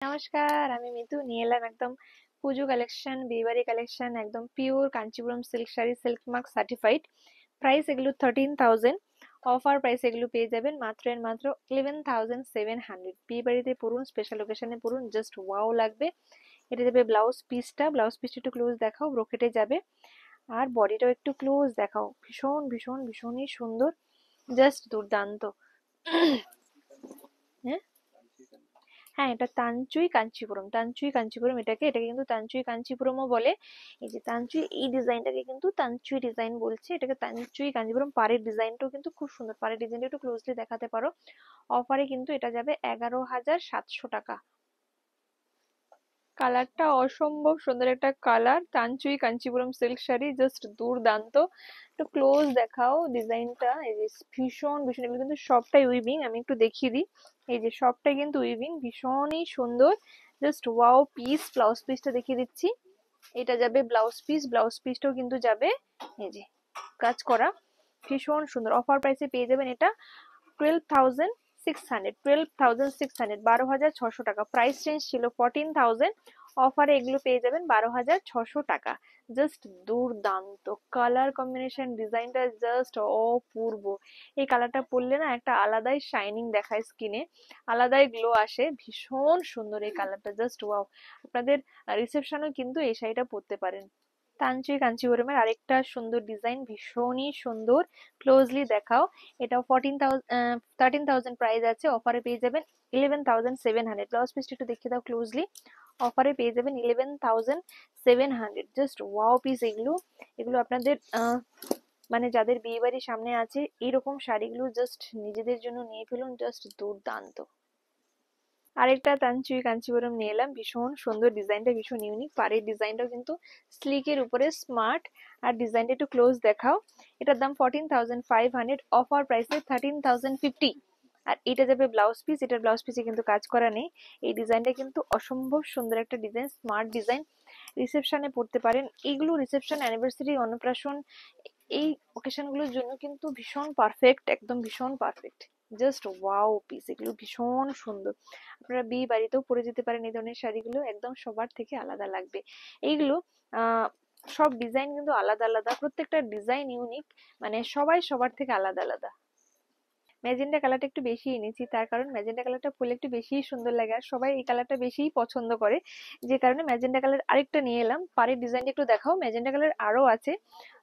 নমস্কার, আমি মিতু নিয়ে এলাম একদম পুজো কালেকশন, বিয়েবাড়ি কালেকশন, একদম pure Kanchipuram silk sari, silk mark certified. Price এগুলো 13,000। অফার প্রাইস এগুলো পেয়ে যাবেন মাত্র এর মাত্র 11,700। বিয়ে বাড়িতে পরুন, স্পেশাল ওকেশনে পরুন, জাস্ট ওয়াও লাগবে। এটা যাবে ব্লাউজ পিসটা একটু ক্লোজ দেখাও, ব্রোকেটে যাবে। আর বডিটাও একটু ক্লোজ দেখাও, ভীষণ ভীষণ ভীষণই সুন্দর, জাস্ট দুর্দান্ত। হ্যাঁ, হ্যাঁ, এটা তানচুই কাঞ্চিপুরম এটাকে কিন্তু তানচুই কাঞ্চিপুরমও বলে। এই যে তানচুই, এই ডিজাইনটাকে কিন্তু তানচুই ডিজাইন বলছে, এটাকে তানচুই কাঞ্চিপুরম। পাড়ের ডিজাইনটাও কিন্তু খুব সুন্দর, পাড়ের ডিজাইনটা একটু ক্লোজলি দেখাতে পারো। অফারে কিন্তু এটা যাবে 11,700 টাকা। কালারটা অসম্ভব সুন্দর একটা colour, Tanchoi Kanchipuram silk sari, just দুর্দান্ত। একটু ক্লোজ দেখাও ডিজাইনটা, এই যে ভীষণ ভীষণ, এগুলো কিন্তু সবটাই উইভিং। আমি একটু দেখিয়ে দিই, এই যে সবটাই কিন্তু উইভিং, ভীষণই সুন্দর, জাস্ট ওয়াও পিস। ব্লাউজ পিসটা দেখিয়ে দিচ্ছি, এটা যাবে ব্লাউজ পিসটাও কিন্তু যাবে এই যে কাজ করা, ভীষণ সুন্দর। অফার প্রাইসে পেয়ে যাবেন এটা 12,600। 12,600 টাকা। প্রাইস চেঞ্জ ছিল 14,000। অফারে এগুলো পেয়ে যাবেন 12,600 টাকা। জাস্ট দুর্দান্ত কালার কম্বিনেশন, ডিজাইনটা জাস্ট অপূর্ব। এই কালারটা পরলে না একটা আলাদাই শাইনিং দেখায় স্কিনে, আলাদাই গ্লো আসে, ভীষণ সুন্দর এই কালারটা, জাস্ট ওয়াও। আপনাদের রিসেপশনেও কিন্তু এই শাড়িটা পরতে পারেন। তানচুই কাঞ্চিপুরমের আরেকটা সুন্দর ডিজাইন, ভীষণই সুন্দর, ক্লোজলি দেখাও। এটাও 13,000 প্রাইস আছে, অফারে পেয়ে যাবেন 11,700। ব্লাউজ পিসটা একটু দেখিয়ে দাও ক্লোজলি। অফারে পেয়ে যাবেন 11,700। জাস্ট ওয়াও পিস এগুলো। এগুলো আপনাদের মানে যাদের বিয়ে বাড়ি সামনে আছে, এইরকম শাড়িগুলো জাস্ট নিজেদের জন্য নিয়ে ফেলুন, জাস্ট দুর্দান্ত। আরেকটা তানচুই কাঞ্চিপুরম নিয়ে এলাম, ভীষণ সুন্দর, ডিজাইনটা ভীষণ ইউনিক। পাড়ের ডিজাইনটাও কিন্তু স্লিকের উপরে স্মার্ট। আর ডিজাইনটা একটু ক্লোজ দেখাও। এটার দাম 14,500, অফার প্রাইসে 13,050। আর এটা যাবে ব্লাউজ পিস, এটার ব্লাউজ পিসে কিন্তু কাজ করা নেই। এই ডিজাইনটা কিন্তু অসম্ভব সুন্দর একটা ডিজাইন, স্মার্ট ডিজাইন। রিসেপশনে পড়তে পারেন এইগুলো, রিসেপশন, অ্যানিভার্সারি, অন্নপ্রাশন, এই অকেশন গুলোর জন্য কিন্তু ভীষণ পারফেক্ট, একদম ভীষণ পারফেক্ট। জাস্ট ওয়াও পিস, এগুলো ভীষণ সুন্দর। আপনারা বিয়ে বাড়িতেও পরে যেতে পারেন এই ধরনের শাড়িগুলো, একদম সবার থেকে আলাদা লাগবে এইগুলো। আহ সব ডিজাইন কিন্তু আলাদা আলাদা, প্রত্যেকটা ডিজাইন ইউনিক, মানে সবাই সবার থেকে আলাদা আলাদা। ম্যাজেন্টা কালারটা একটু বেশি এনেছি, তার কারণ ম্যাজেন্টা কালারটা পরলে একটু বেশিই সুন্দর লাগে, আর সবাই এই কালারটা বেশিই পছন্দ করে, যে কারণে ম্যাজেন্টা কালার আরেকটা নিয়ে এলাম। পাড়ের ডিজাইনটা একটু দেখাও, ম্যাজেন্টা কালার আরো আছে।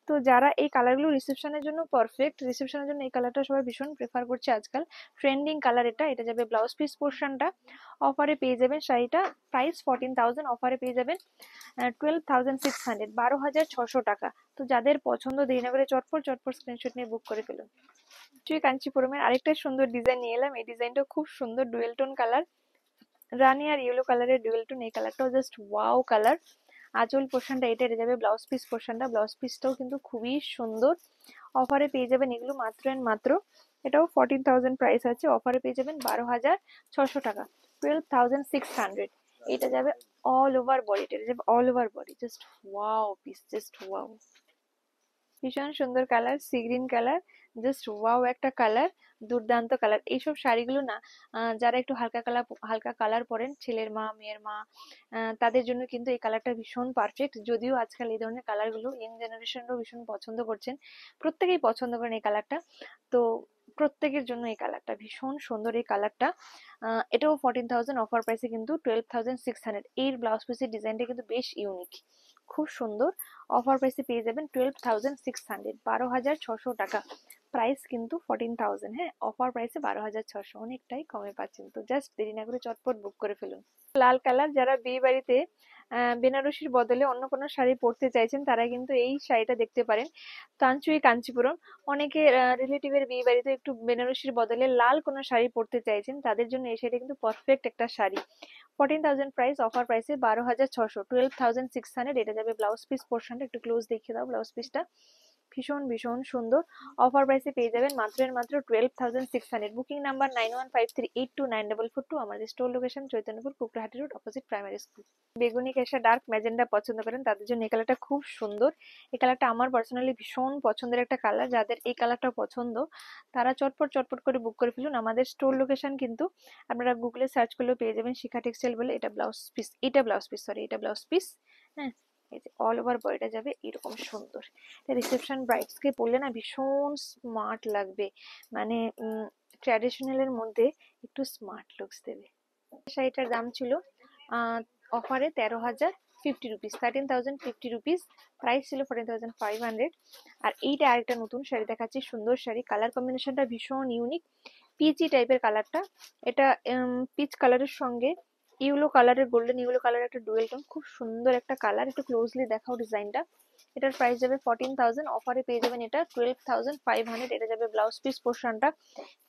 তো যারা এই কালারগুলো রিসেপশনের জন্য পারফেক্ট, রিসেপশনের জন্য এই কালারটা সবাই ভীষণ প্রেফার করছে আজকাল, ট্রেন্ডিং কালার এটা। এটা যাবে ব্লাউজ পিস পোর্শনটা। অফারে পেয়ে যাবেন শাড়িটা, প্রাইস 14,000, অফারে পেয়ে যাবেন 12,600, 12,600 টাকা। তো যাদের পছন্দ, দেরি না করে চটপট চটপট স্ক্রিনশট নিয়ে বুক করে ফেলুন। শ্রী কাঞ্চিপুরমের আরেকটা সুন্দর ডিজাইন নিয়ে এলাম, এই ডিজাইনটা খুব সুন্দর, ডুয়েল টোন কালার, রানী আর ইয়েলো কালারের ডুয়েল টোন। এই কালারটাও জাস্ট ওয়াও কালার। আঁচল পোর্শনটা এটা, এটা যাবে ব্লাউজ পিস পোর্শনটা। ব্লাউজ পিসটাও কিন্তু খুবই সুন্দর। অফারে পেয়ে যাবেন এগুলো মাত্র এন্ড মাত্র, এটাও 14,000 প্রাইস আছে, অফারে পেয়ে যাবেন 12,600 টাকা, 12,600। এটা যাবে অল ওভার বডি, এটা যাবে all over body, just wow piece, just wow. ভীষণ সুন্দর colour, sea green colour, just wow একটা কালার, দুর্দান্ত কালার। এইসব শাড়িগুলো না যারা একটু হালকা কালার পরেন, ছেলের মা, মেয়ের মা, তাদের জন্য কিন্তু এই কালারটা ভীষণ পারফেক্ট। যদিও আজকাল এই ধরনের কালারগুলো ইয়াং জেনারেশনরাও ভীষণ পছন্দ করছেন, প্রত্যেকেই পছন্দ করেন এই কালারটা। তো প্রত্যেকের জন্য এই কালারটা ভীষণ সুন্দর, এই কালারটা। এটাও 14,000, অফার প্রাইসে কিন্তু 12,600। এর ব্লাউজ পিসের ডিজাইনটা কিন্তু বেশ ইউনিক, খুব সুন্দর। অফার প্রাইসে পেয়ে যাবেন 12,600, 12,600 টাকা। প্রাইস কিন্তু 14,000, হ্যাঁ, অফার প্রাইসে 12,600, অনেকটাই কমে পাচ্ছেন। তো জাস্ট দেরি না করে চটপট বুক করে ফেলুন। লাল কালার, যারা বিয়ে বাড়িতে বেনারসির বদলে অন্য কোনো শাড়ি পরতে চাইছেন, তারা কিন্তু এই শাড়িটা দেখতে পারেন, তানচুই কাঞ্চিপুরম। অনেকে রিলেটিভের বিয়ে বাড়িতে একটু বেনারসির বদলে লাল কোনো শাড়ি পরতে চাইছেন, তাদের জন্য এই শাড়িটা কিন্তু পারফেক্ট একটা শাড়ি। 14,000 প্রাইস, অফার প্রাইসে 12,600, 12,600। এটা যাবে ব্লাউজ পিস পোর্শনটা, একটু ক্লোজ দেখিয়ে দাও ব্লাউজ পিসটা। ভীষণ ভীষণ সুন্দর। অফার প্রাইসে পেয়ে যাবেন মাত্র এর মাত্র 12,600। Booking number 9153829442। আমাদের store location Chaitanyapur Kukrahati road, opposite primary school. বেগুনি কেশা ডার্ক ম্যাজেন্ডা পছন্দ করেন তাদের জন্য এই কালারটা খুব সুন্দর। এই কালারটা আমার পার্সোনালি ভীষণ পছন্দের একটা কালার। যাদের এই কালারটা পছন্দ তারা চটপট চটপট করে বুক করে ফেলুন। আমাদের স্টোর লোকেশন কিন্তু আপনারা গুগলে সার্চ করলেও পেয়ে যাবেন, শিখা টেক্সটাইল বলে। এটা ব্লাউজ পিস, এটা ব্লাউজ পিস। হ্যাঁ, এই যে অল ওভার বডিটা যাবে এরকম সুন্দর। এটা রিসেপশন ব্রাইডস কে পরলে না ভীষণ স্মার্ট লাগবে, মানে ট্র্যাডিশনালের মধ্যে একটু স্মার্ট লুকস দেবে। শাড়িটার দাম ছিল অফারে 13,050 রুপিস, 13,050 রুপিস। প্রাইস ছিল 14,500। আর এইটা আরেকটা নতুন শাড়ি দেখাচ্ছি, সুন্দর শাড়ি। কালার কম্বিনেশনটা ভীষণ ইউনিক, পিচি টাইপের কালারটা। এটা পিচ কালারের সঙ্গে ইয়েলো কালারের, গোল্ডেন ইয়েলো কালারের একটা ডুয়েল টোন, খুব সুন্দর একটা কালার। একটু ক্লোজলি দেখাও ডিজাইনটা। এটার প্রাইস যাবে 14,000, অফারে পেয়ে যাবেন এটা 12,500। এটা যাবে ব্লাউজ পিস পোর্শনটা।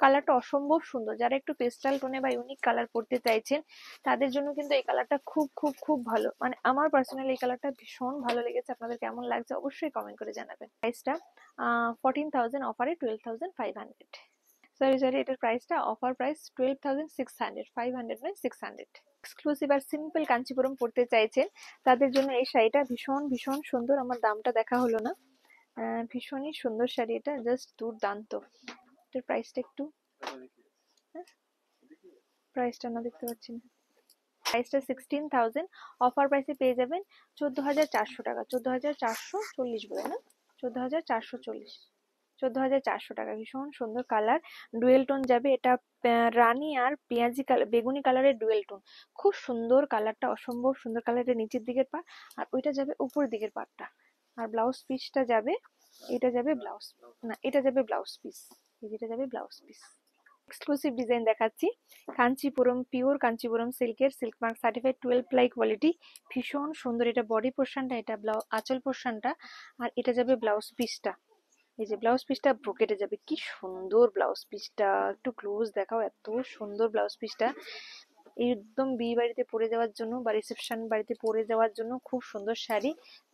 কালারটা অসম্ভব সুন্দর। যারা একটু পেস্টাল টোনে বা ইউনিক কালার পড়তে চাইছেন তাদের জন্য কিন্তু এই কালারটা খুব খুব খুব ভালো। মানে আমার পার্সোনালি এই কালারটা ভীষণ ভালো লেগেছে। আপনাদের কেমন লাগছে অবশ্যই কমেন্ট করে জানাবেন। প্রাইসটা 14,000, অফারে 12,500। সরি, এটার প্রাইসটা অফার প্রাইস 12,600, 500 নয় 600। এক্সক্লুসিভ আর সিম্পল কাঞ্চিপুরম পড়তে চাইছেন তাদের জন্য এই শাড়িটা ভীষণ ভীষণ সুন্দর। আমার দামটা দেখা হলো না, ভীষণই সুন্দর শাড়ি এটা, জাস্ট দুর্দান্ত। এটার প্রাইসটা একটু, প্রাইসটা না দেখতে পাচ্ছি না। প্রাইসটা 16,000, অফার প্রাইসে পেয়ে যাবেন 14,400 টাকা। 14,440 বলে না, 14,440, 14,400 টাকা। ভীষণ সুন্দর কালার, ডুয়েল টোন যাবে এটা। রানী আর পেঁয়াজি কালার, বেগুনি কালারের ডুয়েল টোন, খুব সুন্দর কালারটা, অসম্ভব সুন্দর কালারের। নিচের দিকের পা আর ওইটা যাবে উপরের দিকের পাটটা। আর ব্লাউজ পিসটা যাবে, এটা যাবে ব্লাউজ, না এটা যাবে ব্লাউজ পিস, যেটা যাবে ব্লাউজ পিস। এক্সক্লুসিভ ডিজাইন দেখাচ্ছি, কাঞ্চিপুরম, পিওর কাঞ্চিপুরম সিল্কের, silk mark certified 12 ply quality, ভীষণ সুন্দর। এটা বডি পোর্শনটা, এটা আঁচল পোর্শনটা, আর এটা যাবে ব্লাউজ পিসটা। এই যে ব্লাউজ পিসটা ব্রোকেটে যাবে, কি সুন্দর ব্লাউজ পিসটা, একটু ক্লোজ দেখাও, এত সুন্দর ব্লাউজ পিসটা। একদম বিয়ে বাড়িতে পরে যাওয়ার জন্য বা রিসেপশন বাড়িতে পরে যাওয়ার জন্য খুব সুন্দর শাড়ি।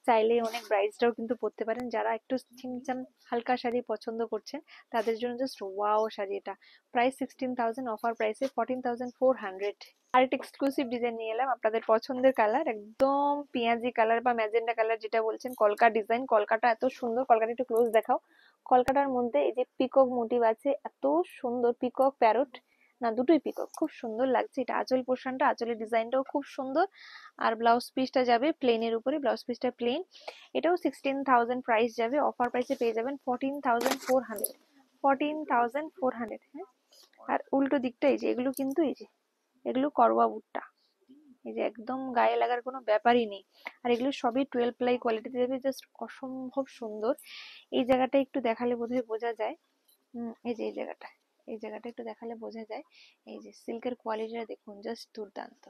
চাইলে অনেক ব্রাইডসরাও কিন্তু পরতে পারেন। যারা একটু ছিমছাম হালকা শাড়ি পছন্দ করছেন তাদের জন্য জাস্ট ওয়াও শাড়ি এটা। প্রাইস 16,000, অফার প্রাইসে 14,400। আরেকটা এক্সক্লুসিভ ডিজাইন নিয়ে এলাম, আপনাদের পছন্দের কালার, একদম পেঁয়াজি কালার বা ম্যাজেন্ডা কালার যেটা বলছেন। কলকা ডিজাইন, কলকাটা এত সুন্দর, কলকাটা একটু ক্লোজ দেখাও। কলকাটার মধ্যে এই যে পিকক মোটিভ আছে, এত সুন্দর, পিকক প্যারট না দুটোই পিকক, খুব সুন্দর লাগছে। এটা আঁচল পোর্শনটা, আঁচলের ডিজাইনটাও খুব সুন্দর। আর ব্লাউজ পিসটা যাবে প্লেনের উপরে, ব্লাউজ পিসটা প্লেন। এটাও 16,000 প্রাইস যাবে, অফার প্রাইসে পেয়ে যাবেন 14,400, 14,400। হ্যাঁ, আর উল্টো দিকটা এই যে এগুলো কিন্তু, এই যে এগুলো করওয়া বুটটা, এই যে একদম গায়ে লাগার কোনো ব্যাপারই নেই। আর এগুলো সবই 12 প্লাই কোয়ালিটিতে যাবে, জাস্ট অসম্ভব সুন্দর। এই জায়গাটা একটু দেখালে বোধহয় বোঝা যায়, এই যে এই জায়গাটা একটু দেখালে বোঝা যায়। এই যে সিল্কের কোয়ালিটিটা দেখুন, জাস্ট দুর্দান্ত।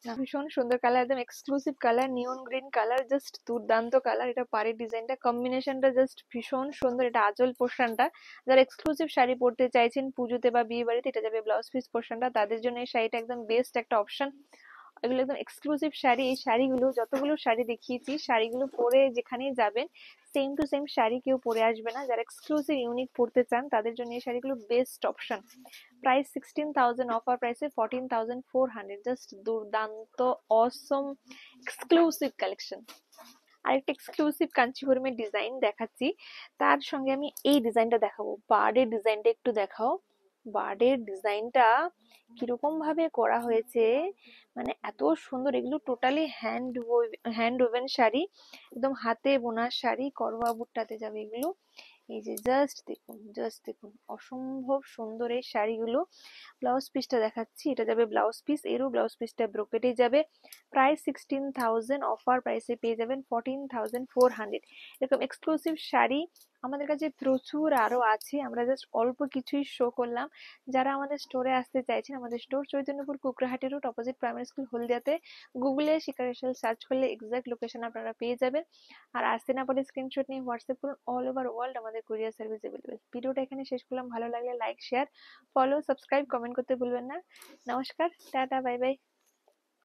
ভীষণ সুন্দর কালার, একদম এক্সক্লুসিভ কালার, নিয়ন গ্রিন কালার, জাস্ট দুর্দান্ত কালার। এটা পাড়ের ডিজাইনটা, কম্বিনেশনটা জাস্ট ভীষণ সুন্দর। এটা আঁচল পোর্শনটা, যারা এক্সক্লুসিভ শাড়ি পরতে চাইছেন পুজোতে বা বিয়ে বাড়িতে, এটা যাবে ব্লাউজ পিস পোর্শনটা। তাদের জন্য এই শাড়িটা একদম বেস্ট একটা অপশন। এগুলো একদম এক্সক্লুসিভ শাড়ি। এই শাড়িগুলো, যতগুলো শাড়ি দেখিয়েছি, শাড়িগুলো পরে যেখানেই যাবেন সেম টু সেম শাড়ি কেউ পরে আসবে না। যারা এক্সক্লুসিভ ইউনিক পড়তে চান তাদের জন্য এই শাড়িগুলো বেস্ট অপশন। প্রাইস 16,000, অফার প্রাইসে 14,400। জাস্ট দুর্দান্ত, অসম, এক্সক্লুসিভ কালেকশন। আরেকটা এক্সক্লুসিভ কাঞ্চিপুরমের ডিজাইন দেখাচ্ছি, তার সঙ্গে আমি এই ডিজাইনটা দেখাবো। বার্ডের ডিজাইনটা একটু দেখাও। বার্ডের ডিজাইনটা কিরকম ভাবে করা হয়েছে, মানে এত সুন্দর। এগুলো টোটালি হ্যান্ড ওভেন শাড়ি, একদম হাতে বোনা শাড়ি, করওয়া বুটটাতে যাবে এগুলো। এই যে জাস্ট দেখুন, অসম্ভব সুন্দর এই শাড়িগুলো। ব্লাউজ পিসটা দেখাচ্ছি, এটা যাবে ব্লাউজ পিস, এরও ব্লাউজ পিসটা ব্রোকেটে যাবে। প্রাইস 16,000, অফার প্রাইসে পেয়ে যাবেন 14,400। এরকম এক্সক্লুসিভ শাড়ি আমাদের কাছে প্রচুর আরো আছে, আমরা জাস্ট অল্প কিছুই শো করলাম। যারা আমাদের স্টোরে আসতে চাইছেন, আমাদের store Chaitanyapur Kukrahati road, opposite primary school, হলদিয়াতে। গুগলে শিখা টেক্সটাইল সার্চ করলে এক্সাক্ট লোকেশন আপনারা পেয়ে যাবেন। আর আসতে না পারলে স্ক্রিনশট নিয়ে হোয়াটসঅ্যাপ করুন, অল ওভার ওয়ার্ল্ড আমাদের কুরিয়ার সার্ভিস অ্যাভেলেবেল। ভিডিওটা এখানে শেষ করলাম, ভালো লাগলে like, share, follow, subscribe, comment করতে ভুলবেন না। নমস্কার, টাটা, বাই বাই।